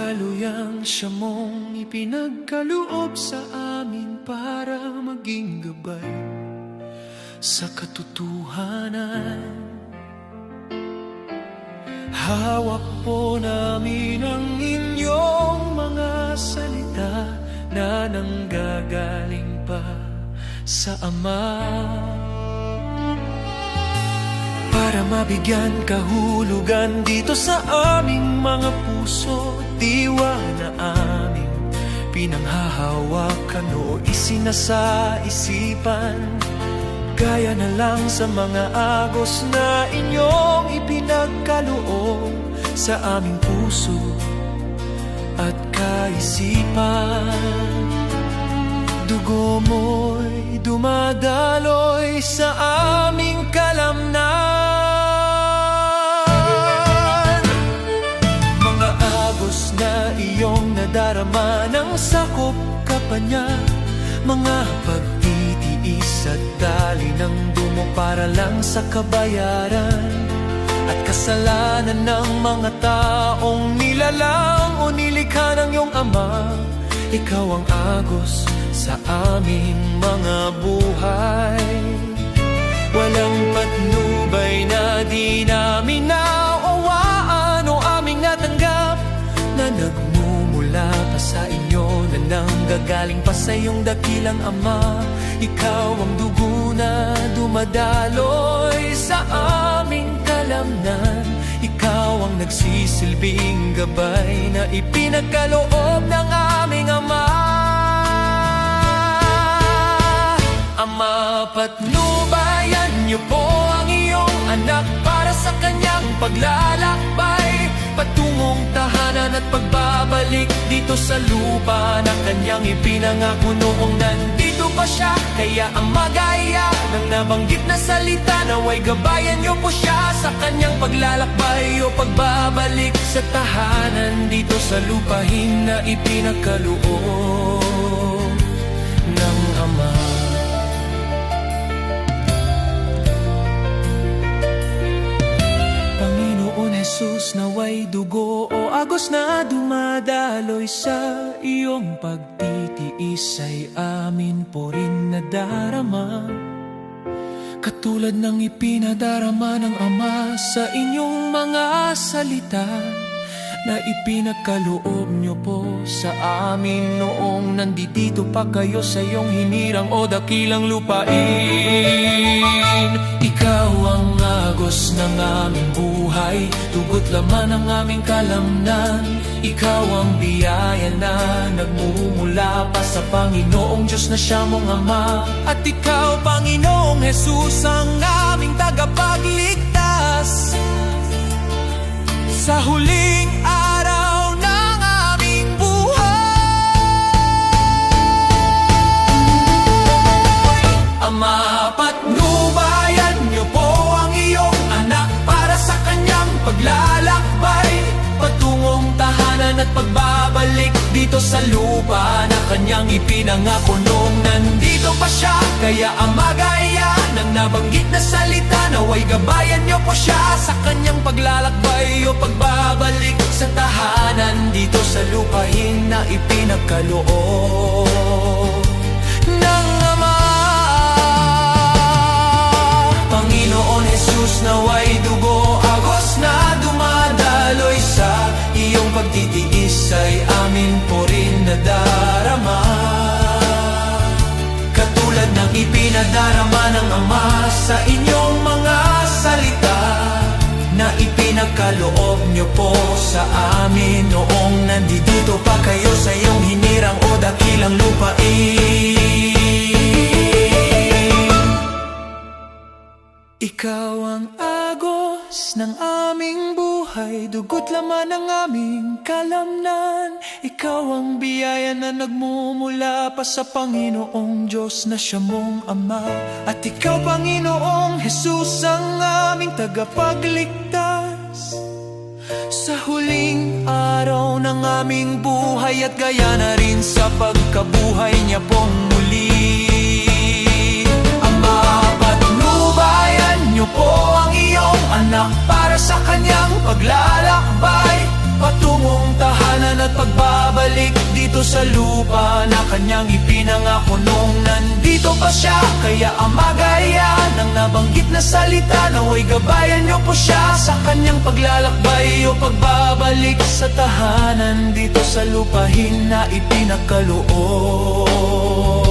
kaluyang siya mong ipinagkaloob sa amin para maging gabay sa katotohanan. Hawak po namin ang inyong mga salita na nanggagaling pa sa Ama, para mabigyan kahulugan dito sa aming mga puso. Diwa na aming pinanghahawakan o isinasaisipan, gaya na lang sa mga agos na inyong ipinagkaloob sa aming puso at kaisipan. Dugo mo'y dumadaloy sa aming kalamnan, mga agos na iyong nadarama ng sakop ka pa niya, mga pagtitiis at dali ng dumo para lang sa kabayaran at kasalanan ng mga taong nilalang o nilikha ng iyong Ama. Ikaw ang agos sa aming mga buhay, walang patnubay na di namin naawaan o aming natanggap, na nagmumula pa sa inyo, na nanggagaling pa sa iyong dakilang Ama. Ikaw ang dugo na dumadaloy sa aming kalamnan, ikaw ang nagsisilbing gabay na ipinagkaloob ng aming Ama. Ama, patnubayan niyo po ang iyong anak para sa kanyang paglalakbay patungong tahanan at pagbabalik dito sa lupa na kanyang ipinangako noong nandito pa siya. Kaya ang magaya ng nabanggit na salita, naway gabayan niyo po siya sa kanyang paglalakbay o pagbabalik sa tahanan dito sa lupahin na ipinagkaloob ng Ama. Jesus, naway dugo o agos na dumadaloy sa iyong pagtitiis ay amin po rin nadarama, katulad ng ipinadarama ng Ama sa inyong mga salita na ipinagkaloob niyo po sa amin noong nandito pa kayo sa iyong hinirang o dakilang lupain. Ikaw ang agos ng aming buhay, tugot laman ng aming kalamnan. Ikaw ang biyaya na nagmumula pa sa Panginoong Diyos na siya mong Ama. At ikaw, Panginoong Jesus, ang aming tagapagligtas sa huling araw ng aming buhay. Ama, patnubayan niyo po ang iyong anak para sa kanyang paglalakbay patungong tahanan at pagbabalik dito sa lupa na kanyang ipinangako noong nandito pa siya. Kaya ang magaya ng nabanggit na salita, naway gabayan niyo po siya sa kanyang paglalakbay o pagbabalik sa tahanan dito sa lupahin na ipinagkaloob ng Ama. Panginoon Jesus, naway dugo agos na dumadaloy sa iyong pagtitiis ay amin po rin nadarama, katulad ng ipinadarama ng Ama sa inyong mga salita na ipinagkaloob niyo po sa amin noong nandito pa kayo sa iyong hinirang o dakilang lupain. Ikaw ang agos ng aming buhay, dugot laman ng aming kalamnan. Ikaw ang biyaya na nagmumula pa sa Panginoong Diyos na siya mong Ama. At ikaw, Panginoong Jesus, ang aming tagapagligtas sa huling araw ng aming buhay, at gaya na rin sa pagkabuhay niya pong muli. Ama, patnubayan niyo po ang iyong anak para sa kanyang paglalakbay patungong tahanan at pagbabalik dito sa lupa na kanyang ipinangako nung nandito pa siya. Kaya amagaya ng nabanggit na salita, naway gabayan niyo po siya sa kanyang paglalakbay o pagbabalik sa tahanan dito sa lupahin na ipinakaloob.